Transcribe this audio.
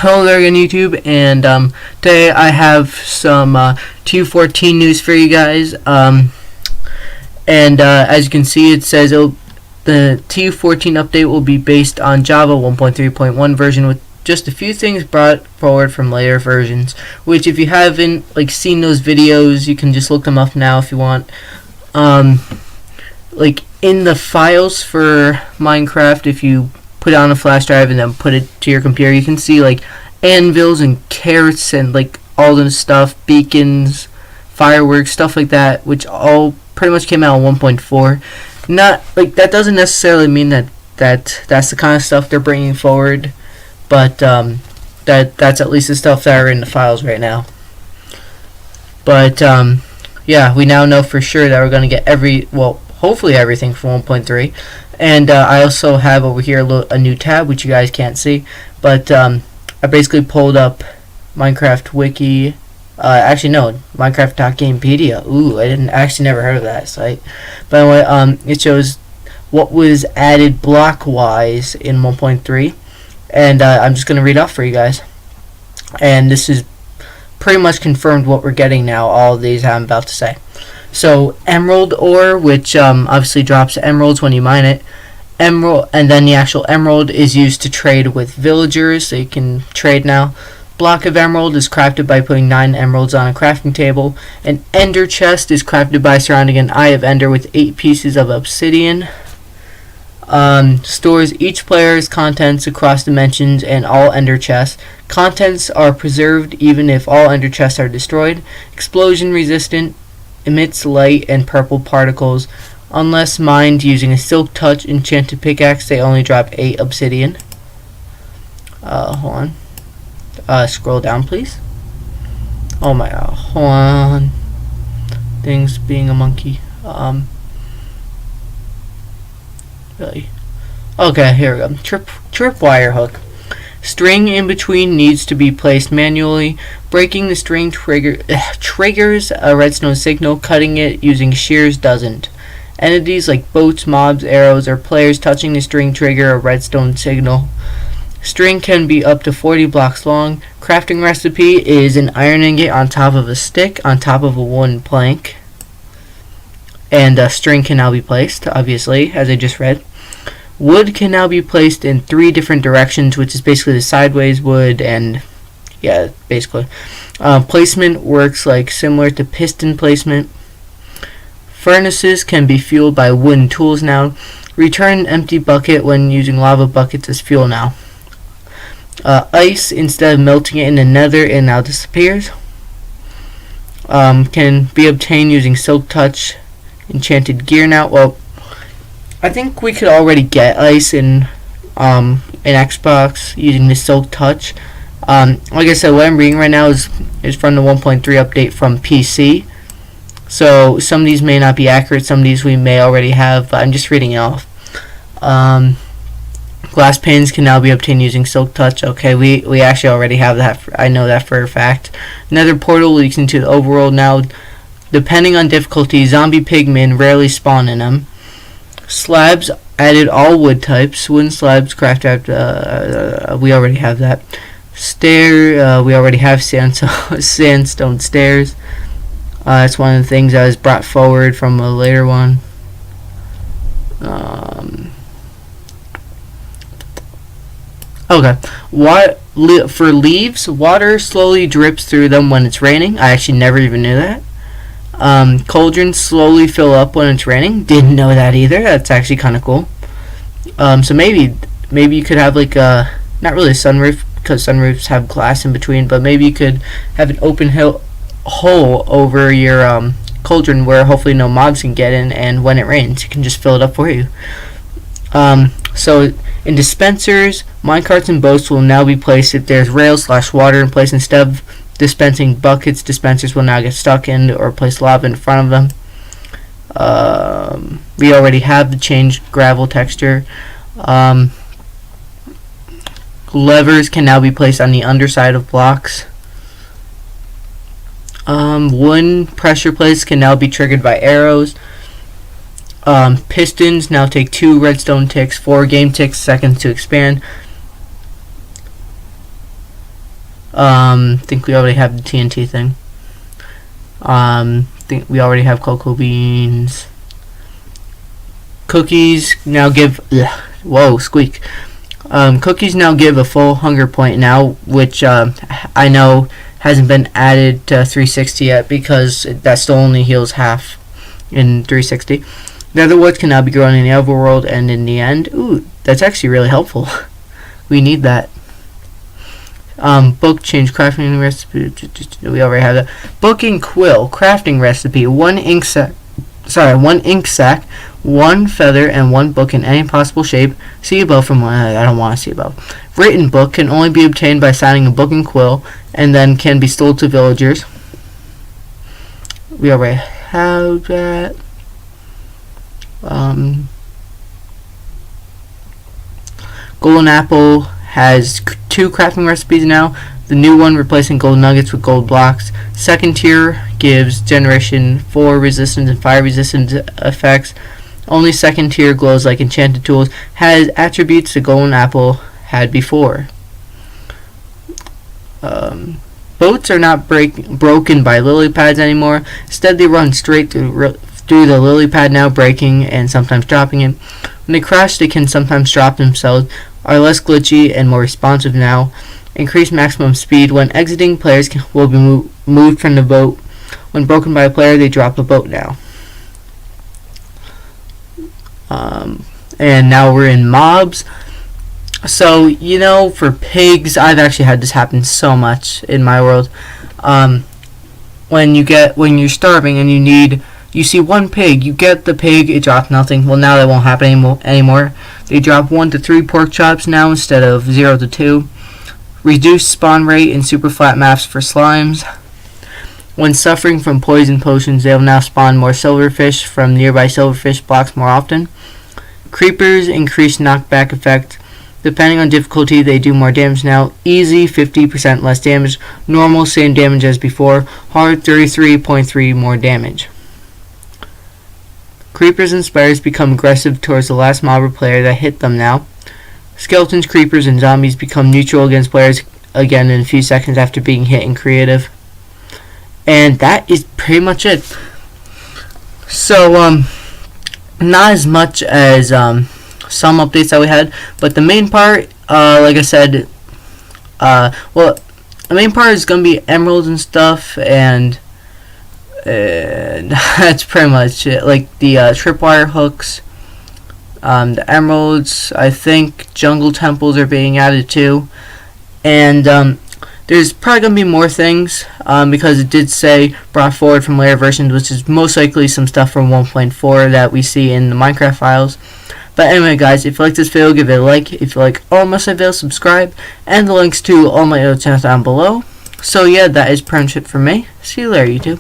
Hello there again, YouTube, and today I have some TU14 news for you guys. As you can see, it says the TU14 update will be based on Java 1.3.1 version with just a few things brought forward from later versions. Which, if you haven't seen those videos, you can just look them up now if you want. In the files for Minecraft, if you put it on a flash drive and then put it to your computer, you can see anvils and carrots and all this stuff, beacons, fireworks, stuff like that, which all pretty much came out on 1.4. Not that doesn't necessarily mean that's the kind of stuff they're bringing forward, but that's at least the stuff that are in the files right now. But yeah, we now know for sure that we're going to get hopefully everything from 1.3. And I also have over here a new tab, which you guys can't see, but I basically pulled up Minecraft Wiki. Actually, no, Minecraft.gamepedia. Ooh, I never heard of that site. But anyway, it shows what was added block-wise in 1.3, and I'm just going to read off for you guys. And this is pretty much confirmed what we're getting now, all of these I'm about to say. So emerald ore, which obviously drops emeralds when you mine it. Emerald, and then the actual emerald is used to trade with villagers, so you can trade now. Block of emerald is crafted by putting 9 emeralds on a crafting table. An ender chest is crafted by surrounding an eye of ender with 8 pieces of obsidian. Stores each player's contents across dimensions and all ender chests. Contents are preserved even if all ender chests are destroyed. Explosion resistant. Emits light and purple particles. Unless mined using a silk touch enchanted pickaxe, they only drop 8 obsidian. Hold on. Scroll down, please. Oh my god. Hold on. Things being a monkey. Really. Okay, here we go. Tripwire hook. String in between needs to be placed manually. Breaking the string triggers a redstone signal. Cutting it using shears doesn't. Entities like boats, mobs, arrows, or players touching the string trigger a redstone signal. String can be up to 40 blocks long. Crafting recipe is an iron ingot on top of a stick on top of a wooden plank. And string can now be placed, obviously, as I just read. Wood can now be placed in 3 different directions, which is basically the sideways wood, and yeah, basically. Placement works similar to piston placement. Furnaces can be fueled by wooden tools now. Return an empty bucket when using lava buckets as fuel now. Ice, instead of melting it in the nether, it now disappears. Can be obtained using silk touch enchanted gear now. Well, I think we could already get ice in Xbox using the silk touch. Like I said, what I'm reading right now is from the 1.3 update from PC. So some of these may not be accurate, some of these we may already have, but I'm just reading it off. Glass panes can now be obtained using silk touch. Okay, we actually already have that. I know that for a fact. Nether portal leaks into the overworld now. Depending on difficulty, zombie pigmen rarely spawn in them. Slabs added all wood types. Wooden slabs crafted we already have that. We already have sandstone stairs. That's one of the things that was brought forward from a later one. Okay. For leaves, water slowly drips through them when it's raining. I actually never even knew that. Cauldrons slowly fill up when it's raining. Didn't know that either. That's actually kind of cool. So maybe you could have not really a sunroof, because sunroofs have glass in between, but maybe you could have an open hole over your cauldron where hopefully no mobs can get in, and when it rains, you can just fill it up for you. So in dispensers, minecarts and boats will now be placed if there's rails/water in place. Instead of dispensing buckets, dispensers will now get stuck in or place lava in front of them. We already have the changed gravel texture. Levers can now be placed on the underside of blocks. Wooden pressure plates can now be triggered by arrows. Pistons now take 2 redstone ticks, 4 game ticks seconds to expand. Think we already have the TNT thing. Think we already have cocoa beans. Cookies now give. Whoa, squeak. Cookies now give a full hunger point now, which I know hasn't been added to 360 yet because that still only heals half in 360. Netherwoods can now be grown in the overworld and in the end. Ooh, that's actually really helpful. We need that. Book change crafting recipe. We already have that. Book and quill crafting recipe. 1 ink sac. 1 ink sac, 1 feather, and 1 book in any possible shape. See above from I don't want to see above. Written book can only be obtained by signing a book and quill, and then can be sold to villagers. We already have that. Golden apple has 2 crafting recipes now. The new one replacing gold nuggets with gold blocks. Second tier gives generation 4 resistance and fire resistance effects. Only second tier glows like enchanted tools. Has attributes the golden apple had before. Boats are not broken by lily pads anymore. Instead, they run straight through the lily pad now, breaking and sometimes dropping it. When they crash, they can sometimes drop themselves. Are less glitchy and more responsive now. Increase maximum speed. When exiting, players will be moved from the boat. When broken by a player, they drop the boat now. And now we're in mobs. So, you know, for pigs, I've actually had this happen so much in my world. When you're starving and you see 1 pig, you get the pig, it drops nothing. Well, now that won't happen anymore. They drop 1 to 3 pork chops now instead of 0 to 2. Reduce spawn rate in super flat maps for slimes. When suffering from poison potions, they will now spawn more silverfish from nearby silverfish blocks more often. Creepers increase knockback effect. Depending on difficulty, they do more damage now. Easy, 50% less damage. Normal, same damage as before. Hard, 33.3 more damage. Creepers and spiders become aggressive towards the last mob or player that hit them now. Skeletons, creepers, and zombies become neutral against players again in a few seconds after being hit in creative. And that is pretty much it. So, not as much as some updates that we had, but the main part, like I said, the main part is going to be emeralds and stuff, and that's pretty much it. Like the tripwire hooks, the emeralds, I think jungle temples are being added too, and there's probably going to be more things because it did say brought forward from later versions, which is most likely some stuff from 1.4 that we see in the Minecraft files. But anyway, guys, if you like this video, give it a like. If you like all my videos, subscribe, and the links to all my other channels down below. So yeah, that is pretty much it for me. See you later, YouTube.